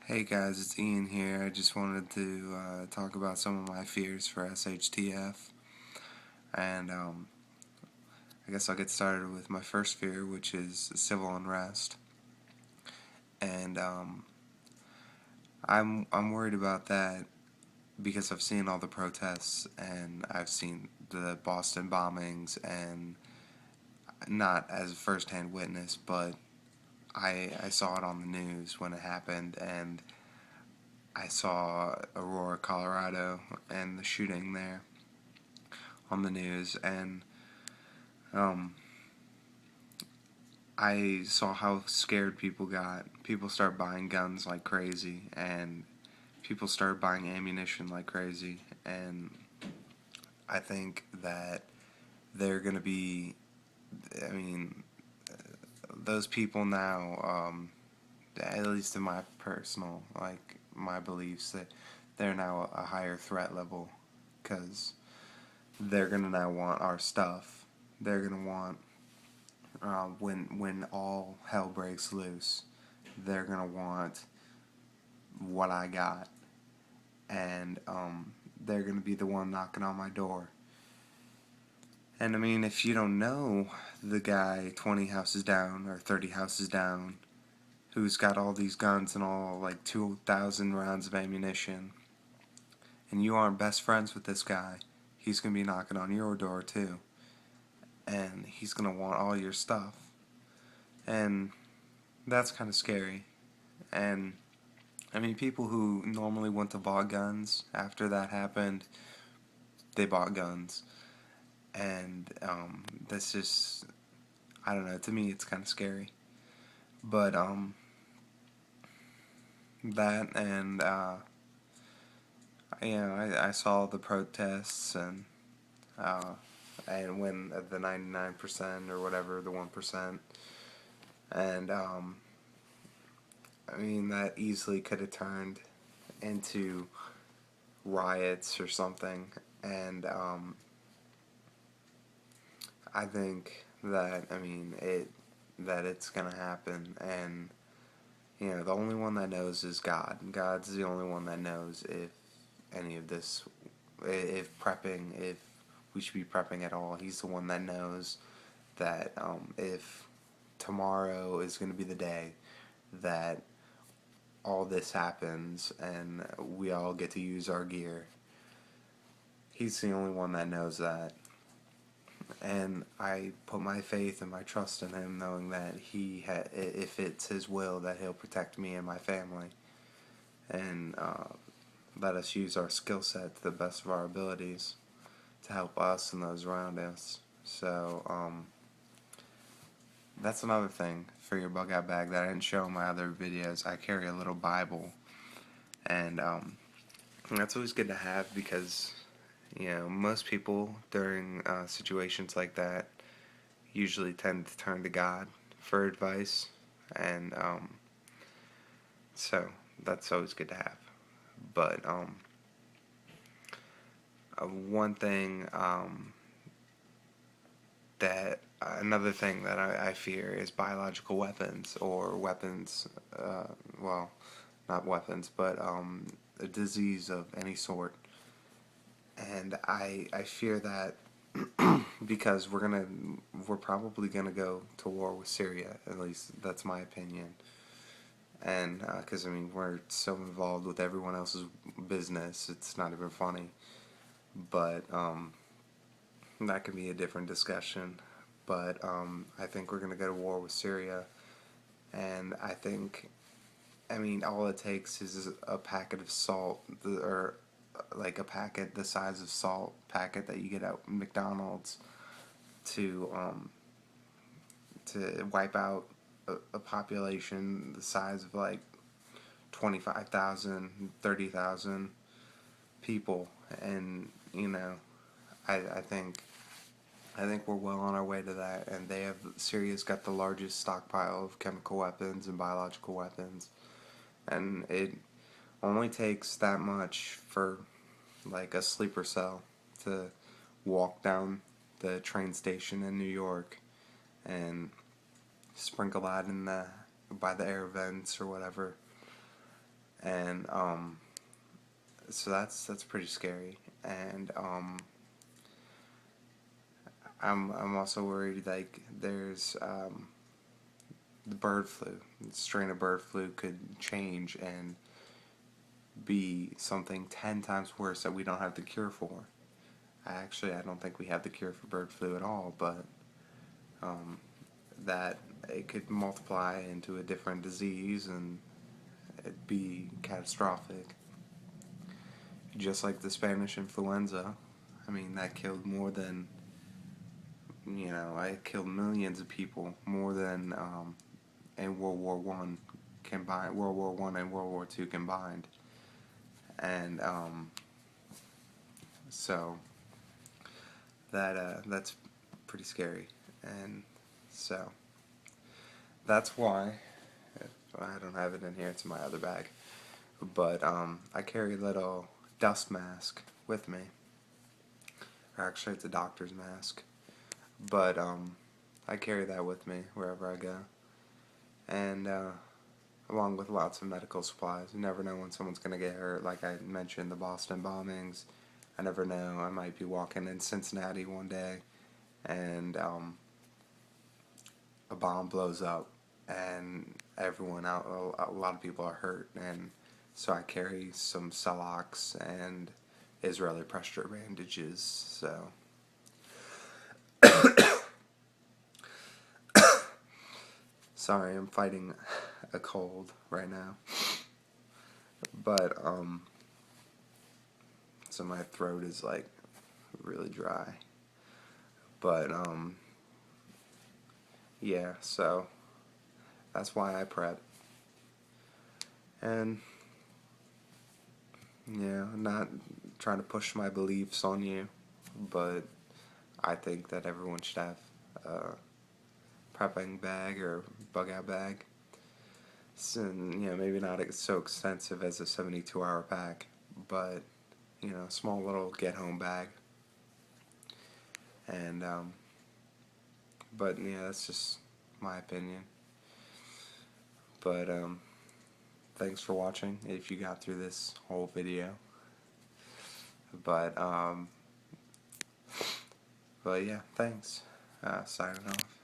Hey guys, it's Ian here. I just wanted to talk about some of my fears for SHTF. And I guess I'll get started with my first fear, which is civil unrest. And I'm worried about that because I've seen all the protests and I've seen the Boston bombings, and not as a first-hand witness, but I saw it on the news when it happened, and I saw Aurora, Colorado, and the shooting there on the news, and um, I saw how scared people got. People started buying guns like crazy, and people started buying ammunition like crazy, and I think that they're going to be, I mean, those people now, at least in my personal, my beliefs, that they're now a higher threat level, because they're going to now want our stuff. They're going to want, when all hell breaks loose, they're going to want what I got, and they're going to be the one knocking on my door. And I mean, if you don't know the guy 20 houses down or 30 houses down who's got all these guns and all like 2,000 rounds of ammunition, and you aren't best friends with this guy, he's going to be knocking on your door too. And he's going to want all your stuff. And that's kind of scary. And I mean, people who normally wouldn't have bought guns after that happened, they bought guns. And that's just, I don't know, to me it's kind of scary. But that, and I saw the protests, and when the 99% or whatever, the 1%, and I mean, that easily could have turned into riots or something. And I think that, that it's gonna happen, and the only one that knows is God. God's the only one that knows if any of this, if we should be prepping at all. He's the one that knows that if tomorrow is going to be the day that all this happens and we all get to use our gear. He's the only one that knows that. And I put my faith and my trust in him, knowing that if it's his will, that he'll protect me and my family, and let us use our skill set to the best of our abilities to help us and those around us. So that's another thing for your bug out bag that I didn't show in my other videos. I carry a little Bible, and that's always good to have, because most people during situations like that usually tend to turn to God for advice, and so that's always good to have. But one thing that another thing that I fear is biological weapons, or weapons, well, not weapons, but a disease of any sort. And I fear that because we're probably gonna go to war with Syria. At least that's my opinion. And because we're so involved with everyone else's business, it's not even funny. But that could be a different discussion. But I think we're gonna go to war with Syria, and I think, all it takes is a packet of salt, or like a packet the size of salt packet that you get at McDonald's, to wipe out a population the size of like 25,000, 30,000 people. And I think we're well on our way to that, and Syria's got the largest stockpile of chemical weapons and biological weapons, and it only takes that much for like a sleeper cell to walk down the train station in New York and sprinkle that by the air vents or whatever, And so that's pretty scary. And I'm also worried, like, there's the bird flu. The strain of bird flu could change and be something 10 times worse that we don't have the cure for. I don't think we have the cure for bird flu at all, but that it could multiply into a different disease and it'd be catastrophic. Just like the Spanish influenza. I mean, that killed more than, it killed millions of people, more than in World War One combined, World War One and World War Two combined. And so that's pretty scary. And so that's why, I don't have it in here, it's in my other bag, but I carry a little dust mask with me. Or actually, it's a doctor's mask, but I carry that with me wherever I go, and along with lots of medical supplies. You never know when someone's going to get hurt. Like I mentioned, the Boston bombings, I never know. I might be walking in Cincinnati one day and a bomb blows up and everyone out, a lot of people are hurt, and so I carry some Celox and Israeli pressure bandages. So sorry, I'm fighting a cold right now, but so my throat is like really dry, but yeah, so that's why I prep. And yeah, I'm not trying to push my beliefs on you, but I think that everyone should have a prepping bag or bug out bag. So, maybe not so extensive as a 72-hour pack, but small little get home bag. And but yeah, that's just my opinion. But thanks for watching if you got through this whole video. But yeah, thanks. Signing off.